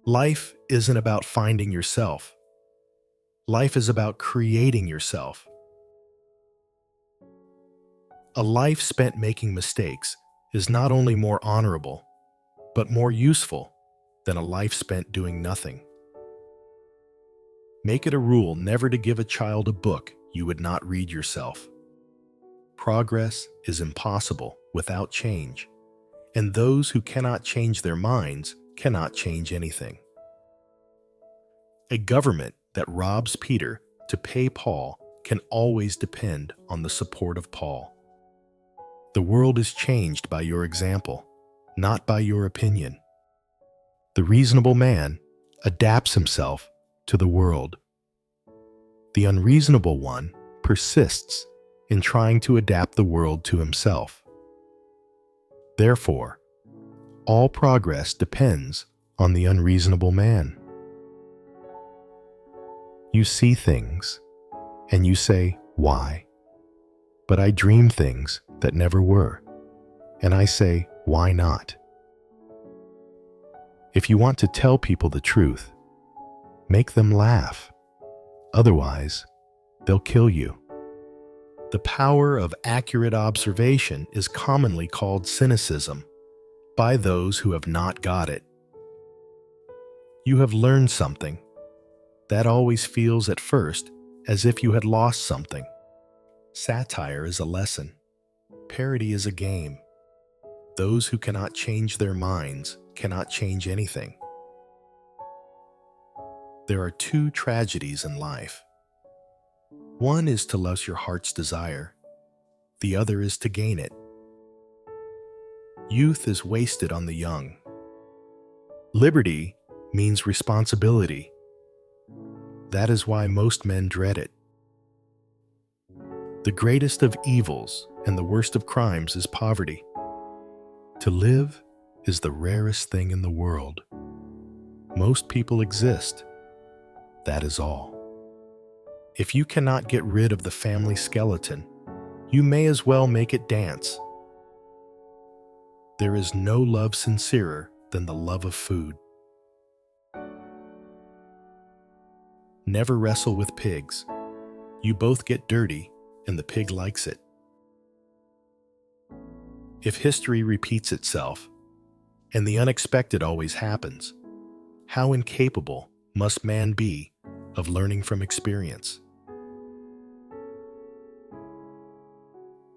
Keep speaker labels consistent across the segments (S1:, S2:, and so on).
S1: Life isn't about finding yourself. Life is about creating yourself. A life spent making mistakes is not only more honorable, but more useful than a life spent doing nothing. Make it a rule never to give a child a book you would not read yourself. Progress is impossible without change, and those who cannot change their minds cannot change anything. A government that robs Peter to pay Paul can always depend on the support of Paul. The world is changed by your example, not by your opinion. The reasonable man adapts himself to the world. The unreasonable one persists in trying to adapt the world to himself. Therefore, all progress depends on the unreasonable man. You see things, and you say, "Why?" But I dream things that never were, and I say, "Why not?" If you want to tell people the truth, make them laugh. Otherwise, they'll kill you. The power of accurate observation is commonly called cynicism by those who have not got it. You have learned something. That always feels at first as if you had lost something. Satire is a lesson. Parody is a game. Those who cannot change their minds cannot change anything. There are two tragedies in life. One is to lose your heart's desire. The other is to gain it. Youth is wasted on the young. Liberty means responsibility. That is why most men dread it. The greatest of evils and the worst of crimes is poverty. To live is the rarest thing in the world. Most people exist. That is all. If you cannot get rid of the family skeleton, you may as well make it dance. There is no love sincerer than the love of food. Never wrestle with pigs. You both get dirty, and the pig likes it. If history repeats itself, and the unexpected always happens, how incapable must man be of learning from experience?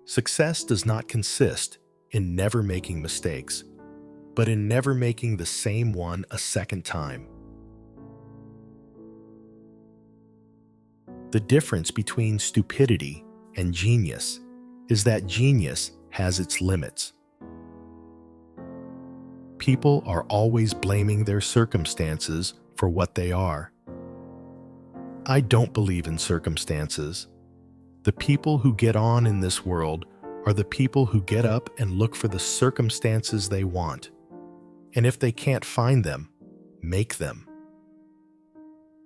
S1: Success does not consist in never making mistakes, but in never making the same one a second time. The difference between stupidity and genius is that genius has its limits. People are always blaming their circumstances for what they are. I don't believe in circumstances. The people who get on in this world are the people who get up and look for the circumstances they want. And if they can't find them, make them.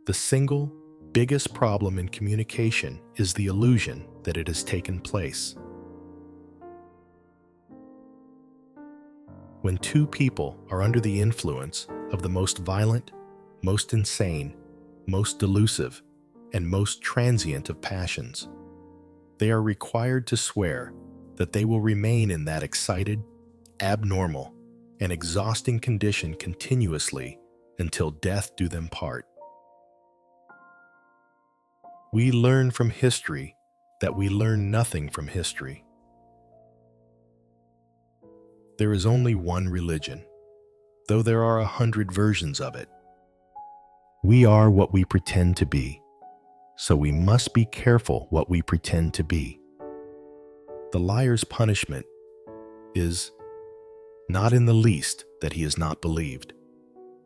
S1: The single biggest problem in communication is the illusion that it has taken place. When two people are under the influence of the most violent, most insane, most delusive, and most transient of passions, they are required to swear that they will remain in that excited, abnormal, and exhausting condition continuously until death do them part. We learn from history that we learn nothing from history. There is only one religion, though there are 100 versions of it. We are what we pretend to be, so we must be careful what we pretend to be. The liar's punishment is not in the least that he is not believed,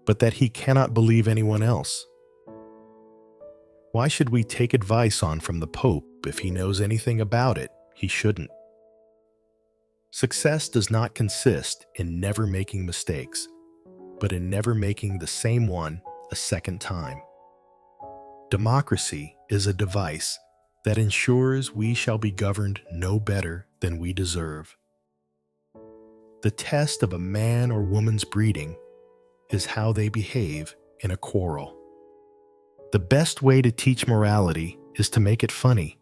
S1: but that he cannot believe anyone else. Why should we take advice on from the Pope if he knows anything about it? He shouldn't. Success does not consist in never making mistakes, but in never making the same one a second time. Democracy is a device that ensures we shall be governed no better than we deserve. The test of a man or woman's breeding is how they behave in a quarrel. The best way to teach morality is to make it funny.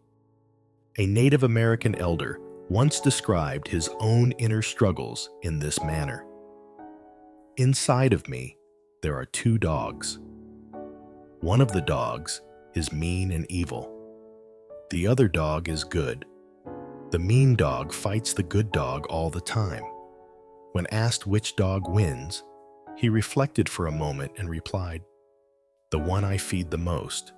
S1: A Native American elder once described his own inner struggles in this manner. Inside of me, there are two dogs. One of the dogs is mean and evil. The other dog is good. The mean dog fights the good dog all the time. When asked which dog wins, he reflected for a moment and replied, "The one I feed the most."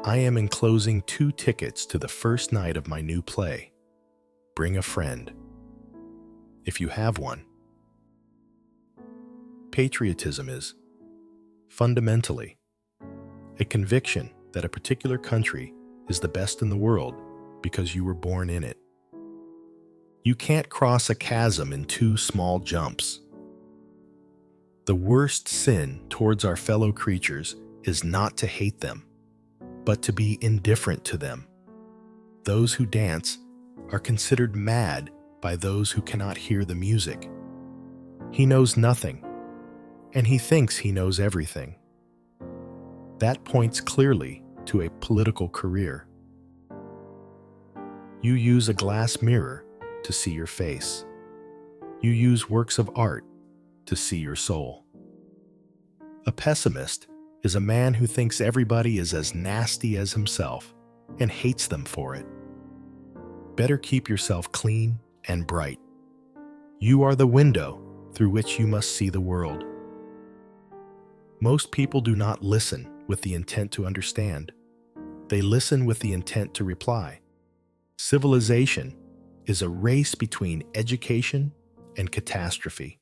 S1: I am enclosing 2 tickets to the first night of my new play. Bring a friend, if you have one. Patriotism is, fundamentally, a conviction that a particular country is the best in the world because you were born in it. You can't cross a chasm in 2 small jumps. The worst sin towards our fellow creatures is not to hate them, but to be indifferent to them. Those who dance are considered mad by those who cannot hear the music. He knows nothing, and he thinks he knows everything. That points clearly to a political career. You use a glass mirror to see your face. You use works of art to see your soul. A pessimist is a man who thinks everybody is as nasty as himself and hates them for it. Better keep yourself clean and bright. You are the window through which you must see the world. Most people do not listen with the intent to understand. They listen with the intent to reply. Civilization is a race between education and catastrophe.